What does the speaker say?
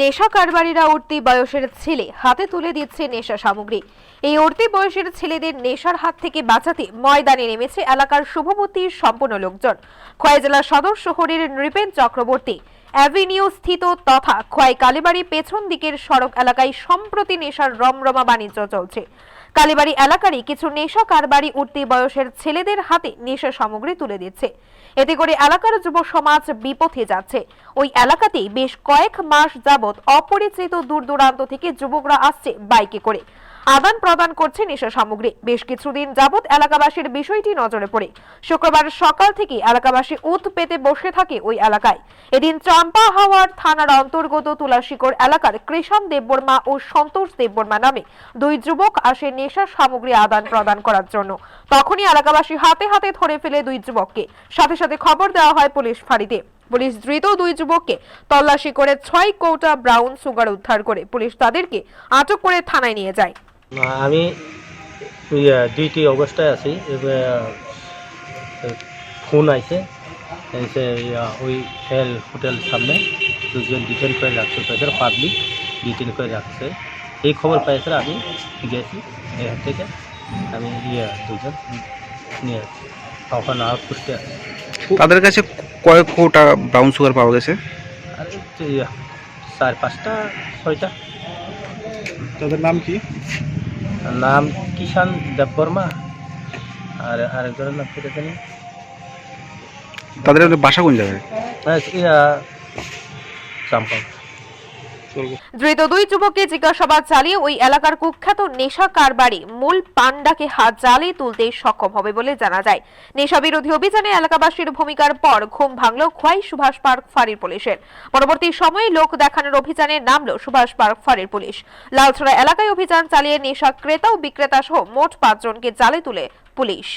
নেশা কারবারিরা উঠতি বয়সের ছেলে হাতে তুলে দিচ্ছে নেশা সামগ্রী। এই উঠতি বয়সের ছেলেদের নেশার হাত থেকে বাঁচাতে ময়দানে নেমেছে এলাকার শুভবুদ্ধির সম্পন্ন লোকজন। খোয়াই জেলা সদর শহরের নৃপেন চক্রবর্তী অ্যাভিনিউ স্থিত তথা খোয়াই কালীবাড়ি পেছন দিকের সড়ক এলাকায় সম্প্রতি নেশার রমরমা বাণিজ্য চলছে। কালীবাড়ি এলাকারই কিছু নেশা কারবারি উঠতি বয়সের ছেলেদের হাতে নেশা সামগ্রী তুলে দিচ্ছে। এতে করে এলাকার যুব সমাজ বিপথে যাচ্ছে। ওই এলাকাতেই বেশ কয়েক মাস যাবৎ অপরিচিত দূর দূরান্ত থেকে যুবকরা আসছে বাইকে করে, আদান প্রদান করছে নেশা সামগ্রী। বেশ কিছুদিন যাবৎ এলাকাবাসীর বিষয়টি নজরে পড়ে শুক্রবার সকাল থেকে এলাকাবাসী উত পেতে বসে থাকে ওই এলাকায়। এদিন চাম্পা হাওয়ার থানার অন্তর্গত তুলাশিকর এলাকার কৃষাণ দেববর্মা ও সন্তোষ দেববর্মা নামে দুই যুবক আসে নেশা সামগ্রী আদান প্রদান করার জন্য। তখনই এলাকাবাসী হাতে হাতে ধরে ফেলে দুই যুবককে। সাথে সাথে খবর দেওয়া হয় পুলিশ ফাঁড়িতে। পুলিশ ধৃত দুই যুবককে তল্লাশি করে 6 কৌটা ব্রাউন সুগার উদ্ধার করে পুলিশ তাদেরকে আটক করে থানায় নিয়ে যায়। আমি 2 অগস্টে আছি, ফোন আইছে ওই হেল হোটেল সামনে দুজন ডিটেন করে রাখছে, পাবলিক ডিটেন করে রাখছে। এই খবর পাইছে আমি গেছি এখান থেকে, আমি দুজন নিয়ে আসছি ওখানে আউট করতে আসছি। তাদের কাছে কয়েক কোটা ব্রাউন সুগার পাওয়া গেছে? আর 4-5টা 6টা। তাদের নাম কি? নাম কিষাণ দেববর্মা আর আরেকজনের নাম কেটে জানি। তাদের বাসা কোন জায়গায়? চাম্পা। ধৃত দুই যুবককে জিজ্ঞাসাবাদ চালিয়ে ওই এলাকার কুখ্যাত নেশা কারবারি মূল পান্ডাকে হাত জালে তুলতে সক্ষম হবে বলে জানা যায়। নেশা বিরোধী অভিযানে এলাকাবাসীর ভূমিকার পর ঘুম ভাঙল খোয়াই সুভাষ পার্ক ফাঁড়ির পুলিশের। পরবর্তী সময়ে লোক দেখানোর অভিযানে নামলো সুভাষ পার্ক ফাঁড়ির পুলিশ। লালছড়া এলাকায় অভিযান চালিয়ে নেশা ক্রেতা ও বিক্রেতা সহ মোট 5 জনকে জালে তুলে পুলিশ।